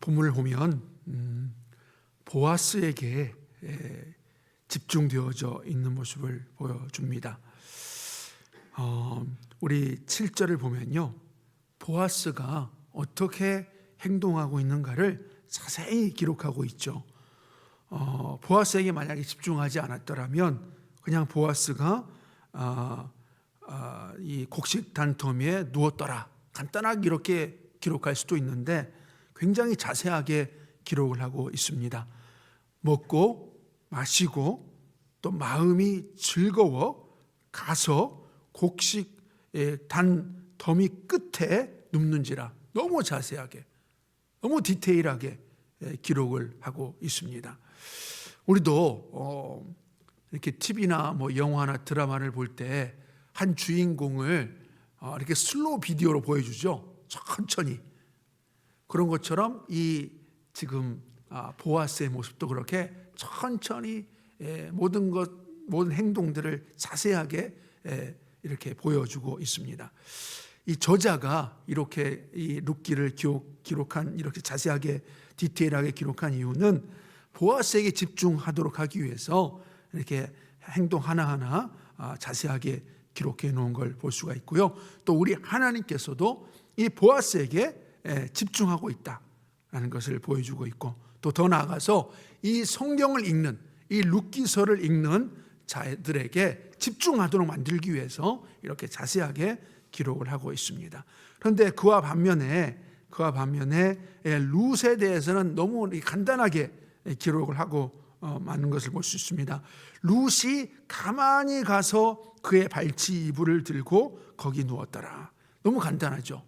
본문을 보면 보아스에게 집중되어져 있는 모습을 보여줍니다. 우리 7절을 보면요, 보아스가 어떻게 행동하고 있는가를 자세히 기록하고 있죠. 보아스에게 만약에 집중하지 않았더라면 그냥 보아스가 이 곡식 단터 위에 누웠더라, 간단하게 이렇게 기록할 수도 있는데 굉장히 자세하게 기록을 하고 있습니다. 먹고 마시고 또 마음이 즐거워 가서 곡식의 단 더미 끝에 눕는지라, 너무 자세하게, 너무 디테일하게 기록을 하고 있습니다. 우리도 이렇게 TV나 뭐 영화나 드라마를 볼 때 한 주인공을 이렇게 슬로우 비디오로 보여주죠. 천천히. 그런 것처럼 이 지금 보아스의 모습도 그렇게 천천히 모든 행동들을 자세하게 이렇게 보여주고 있습니다. 이 저자가 이렇게 이 룻기를 기록한, 이렇게 자세하게 디테일하게 기록한 이유는 보아스에게 집중하도록 하기 위해서 이렇게 행동 하나하나 자세하게 기록해 놓은 걸 볼 수가 있고요. 또 우리 하나님께서도 이 보아스에게 집중하고 있다라는 것을 보여주고 있고, 또 더 나아가서 이 성경을 읽는, 이 룻기서를 읽는 자들에게 집중하도록 만들기 위해서 이렇게 자세하게 기록을 하고 있습니다. 그런데 그와 반면에 룻에 대해서는 너무 간단하게 기록을 하고 많은 것을 볼 수 있습니다. 룻이 가만히 가서 그의 발치 이불을 들고 거기 누웠더라. 너무 간단하죠.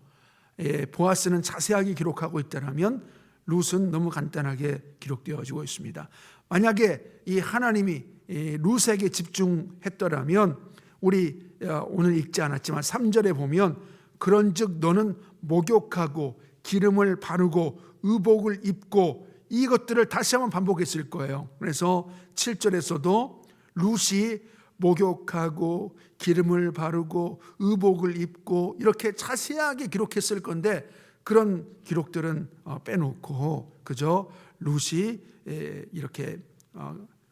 보아스는 자세하게 기록하고 있다면 룻은 너무 간단하게 기록되어지고 있습니다. 만약에 이 하나님이 룻에게 집중했더라면 우리 오늘 읽지 않았지만 3절에 보면 그런즉 너는 목욕하고 기름을 바르고 의복을 입고, 이것들을 다시 한번 반복했을 거예요. 그래서 7절에서도 룻이 목욕하고 기름을 바르고 의복을 입고 이렇게 자세하게 기록했을 건데 그런 기록들은 빼놓고 그저 룻이 이렇게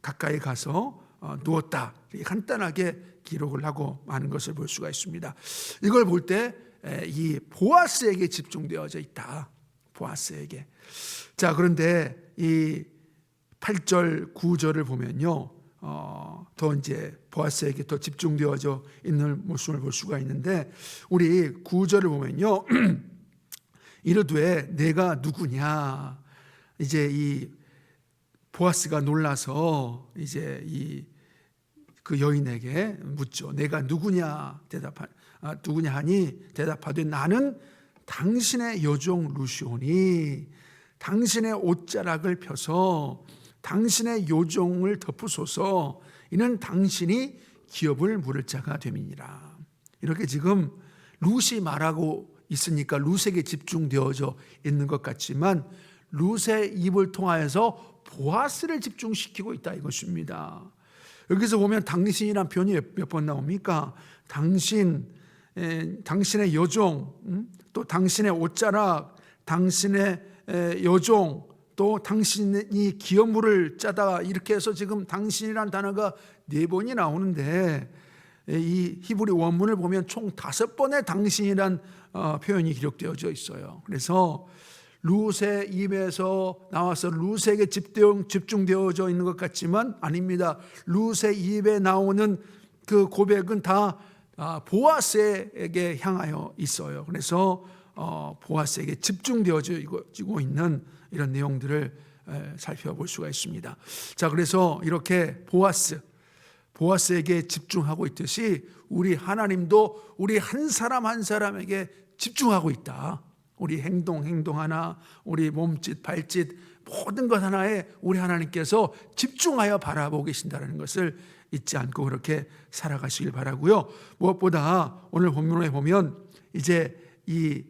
가까이 가서 누웠다, 간단하게 기록을 하고 많은 것을 볼 수가 있습니다. 이걸 볼 때 이 보아스에게 집중되어져 있다. 보아스에게. 자, 그런데 이 8절 9절을 보면요, 더 이제 보아스에게 더 집중되어져 있는 모습을 볼 수가 있는데, 우리 9절을 보면요 이르되 내가 누구냐, 이제 이 보아스가 놀라서 이제 그 여인에게 묻죠. 내가 누구냐 하니 대답하되 나는 당신의 여종 룻이오니 당신의 옷자락을 펴서 당신의 요종을 덮으소서. 이는 당신이 기업을 물을 자가 됨이니라. 이렇게 지금 룻이 말하고 있으니까 룻에게 집중되어져 있는 것 같지만 룻의 입을 통하여서 보아스를 집중시키고 있다 이것입니다. 여기서 보면 당신이란 표현이 몇 번 나옵니까? 당신의 여종, 또 당신의 옷자락, 당신의 여종, 또 당신이 기업물을 짜다, 이렇게 해서 지금 당신이란 단어가 4번이 나오는데 이 히브리 원문을 보면 총 5번의 당신이란 표현이 기록되어져 있어요. 그래서 룻의 입에서 나와서 룻에게 집중되어져 있는 것 같지만 아닙니다. 룻의 입에 나오는 그 고백은 다 보아스에게 향하여 있어요. 그래서 보아스에게 집중되어지고 있는 이런 내용들을 살펴볼 수가 있습니다. 자, 그래서 이렇게 보아스에게 집중하고 있듯이 우리 하나님도 우리 한 사람 한 사람에게 집중하고 있다. 우리 행동 하나, 우리 몸짓, 발짓, 모든 것 하나에 우리 하나님께서 집중하여 바라보고 계신다는 것을 잊지 않고 그렇게 살아가시길 바라고요. 무엇보다 오늘 본문에 보면 이제 이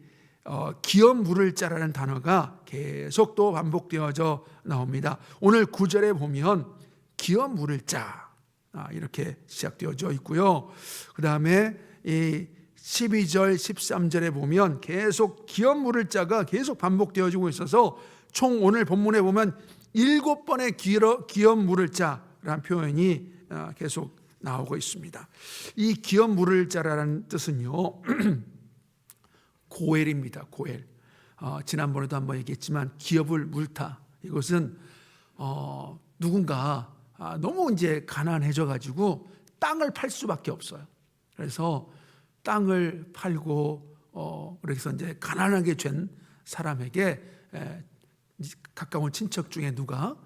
기업 물을 자라는 단어가 계속 또 반복되어져 나옵니다. 오늘 9절에 보면 기업 물을 자, 이렇게 시작되어져 있고요. 그 다음에 이 12절 13절에 보면 계속 기업 물을 자가 계속 반복되어지고 있어서 총 오늘 본문에 보면 7번의 기업 물을 자라는 표현이 계속 나오고 있습니다. 이 기업 물을 자라는 뜻은요 고엘입니다. 고엘. 지난번에도 한번 얘기했지만 기업을 물다. 이것은 누군가 너무 이제 가난해져 가지고 땅을 팔 수밖에 없어요. 그래서 땅을 팔고 그래서 이제 가난하게 된 사람에게 가까운 친척 중에 누가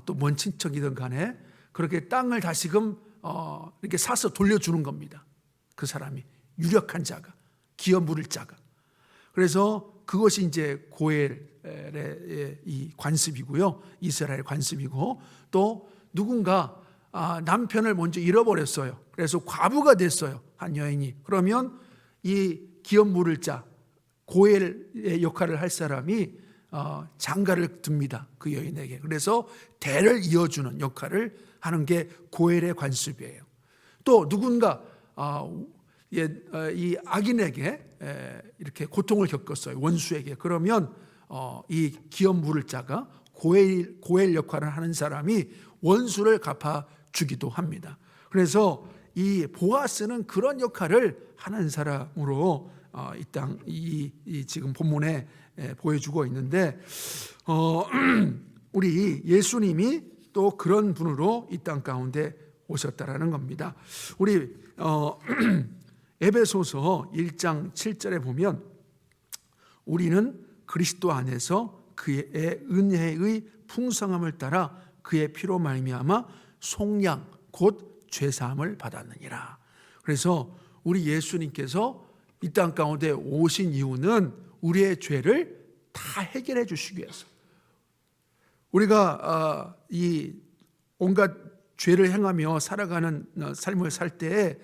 또 먼 친척이든 간에 그렇게 땅을 다시금 이렇게 사서 돌려주는 겁니다. 그 사람이 유력한 자가, 기업 물을 자가. 그래서 그것이 이제 고엘의 이 관습이고요. 이스라엘 관습이고, 또 누군가 남편을 먼저 잃어버렸어요. 그래서 과부가 됐어요. 한 여인이. 그러면 이 기업 물을 자, 고엘의 역할을 할 사람이 장가를 듭니다. 그 여인에게. 그래서 대를 이어주는 역할을 하는 게 고엘의 관습이에요. 또 누군가 이 악인에게 이렇게 고통을 겪었어요. 원수에게. 그러면 이 기업 물을 자가 고엘 역할을 하는 사람이 원수를 갚아주기도 합니다. 그래서 이 보아스는 그런 역할을 하는 사람으로 이 지금 본문에 보여주고 있는데 우리 예수님이 또 그런 분으로 이 땅 가운데 오셨다라는 겁니다. 우리 에베소서 1장 7절에 보면 우리는 그리스도 안에서 그의 은혜의 풍성함을 따라 그의 피로 말미암아 속량 곧 죄사함을 받았느니라. 그래서 우리 예수님께서 이 땅 가운데 오신 이유는 우리의 죄를 다 해결해 주시기 위해서. 우리가 이 온갖 죄를 행하며 살아가는 삶을 살 때에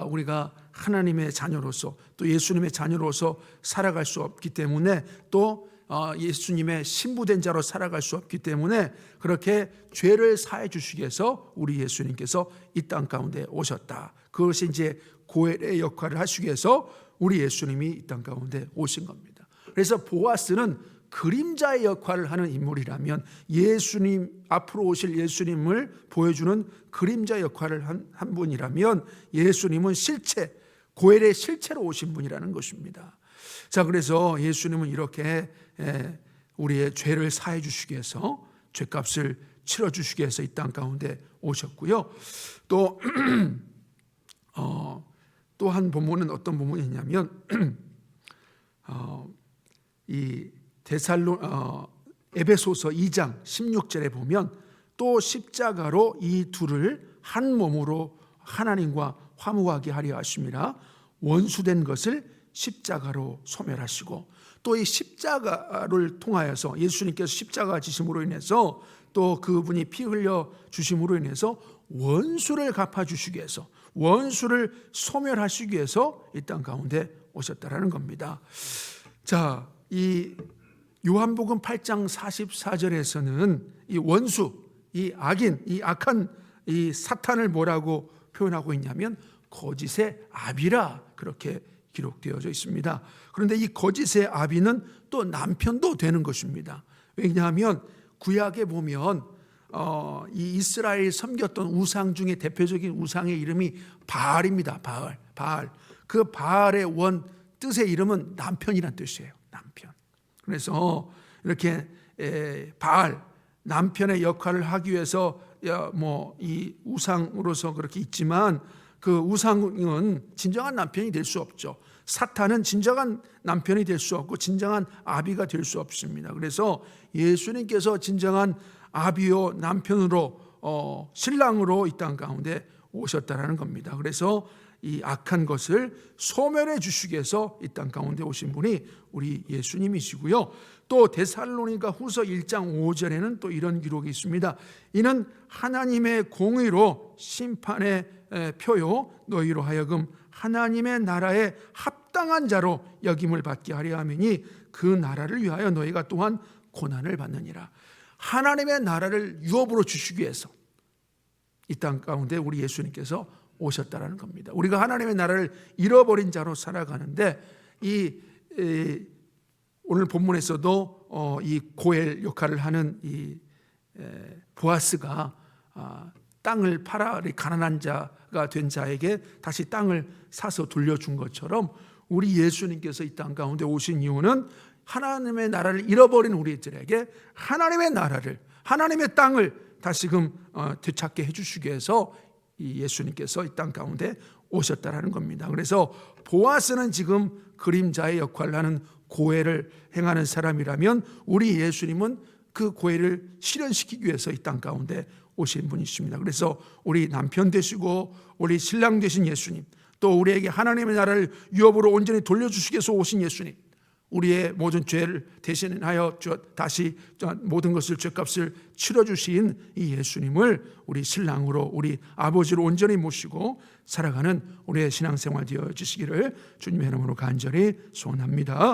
우리가 하나님의 자녀로서 또 예수님의 자녀로서 살아갈 수 없기 때문에 또 예수님의 신부된 자로 살아갈 수 없기 때문에 그렇게 죄를 사해 주시기 위해서 우리 예수님께서 이 땅 가운데 오셨다. 그것이 이제 고엘의 역할을 하시기 위해서 우리 예수님이 이 땅 가운데 오신 겁니다. 그래서 보아스는 그림자의 역할을 하는 인물이라면 예수님 앞으로 오실 예수님을 보여주는 그림자 역할을 한 분이라면 예수님은 실체, 고엘의 실체로 오신 분이라는 것입니다. 자, 그래서 예수님은 이렇게 우리의 죄를 사해 주시기 위해서 죄값을 치러 주시기 위해서 이 땅 가운데 오셨고요. 또 한 본문은 어떤 본문이냐면 이 에베소서 2장 16절에 보면 또 십자가로 이 둘을 한 몸으로 하나님과 화목하게 하려 하심이라 원수된 것을 십자가로 소멸하시고 또 이 십자가를 통하여서 예수님께서 십자가 지심으로 인해서 또 그분이 피 흘려 주심으로 인해서 원수를 갚아주시기 위해서 원수를 소멸하시기 위해서 이 땅 가운데 오셨다라는 겁니다. 자, 이 요한복음 8장 44절에서는 이 원수, 이 악인, 이 악한 이 사탄을 뭐라고 표현하고 있냐면 거짓의 아비라 그렇게 기록되어져 있습니다. 그런데 이 거짓의 아비는 또 남편도 되는 것입니다. 왜냐하면 구약에 보면 이 이스라엘이 섬겼던 우상 중에 대표적인 우상의 이름이 바알입니다. 바알. 그 바알의 원 뜻의 이름은 남편이란 뜻이에요. 남편. 그래서 이렇게 바알 남편의 역할을 하기 위해서 이 우상으로서 그렇게 있지만 그 우상은 진정한 남편이 될 수 없죠. 사탄은 진정한 남편이 될 수 없고 진정한 아비가 될 수 없습니다. 그래서 예수님께서 진정한 아비요 남편으로 신랑으로 이 땅 가운데 오셨다라는 겁니다. 그래서 이 악한 것을 소멸해 주시기 위해서 이 땅 가운데 오신 분이 우리 예수님이시고요. 또 데살로니가 후서 1장 5절에는 또 이런 기록이 있습니다. 이는 하나님의 공의로 심판의 표요 너희로 하여금 하나님의 나라에 합당한 자로 여김을 받게 하려 함이니 그 나라를 위하여 너희가 또한 고난을 받느니라. 하나님의 나라를 유업으로 주시기 위해서 이 땅 가운데 우리 예수님께서 오셨다라는 겁니다. 우리가 하나님의 나라를 잃어버린 자로 살아가는데 오늘 본문에서도 이 고엘 역할을 하는 이 보아스가 땅을 팔아 가난한 자가 된 자에게 다시 땅을 사서 돌려준 것처럼 우리 예수님께서 이 땅 가운데 오신 이유는 하나님의 나라를 잃어버린 우리들에게 하나님의 나라를, 하나님의 땅을 다시금 되찾게 해주시기 위해서 이 예수님께서 이 땅 가운데 오셨다라는 겁니다. 그래서 보아스는 지금 그림자의 역할을 하는 고엘을 행하는 사람이라면 우리 예수님은 그 고엘을 실현시키기 위해서 이 땅 가운데 오신 분이십니다. 그래서 우리 남편 되시고 우리 신랑 되신 예수님, 또 우리에게 하나님의 나라를 유업으로 온전히 돌려주시기 위해서 오신 예수님, 우리의 모든 죄를 대신하여 다시 모든 것을 죄값을 치러주신 이 예수님을 우리 신랑으로, 우리 아버지로 온전히 모시고 살아가는 우리의 신앙생활 되어 주시기를 주님의 이름으로 간절히 소원합니다.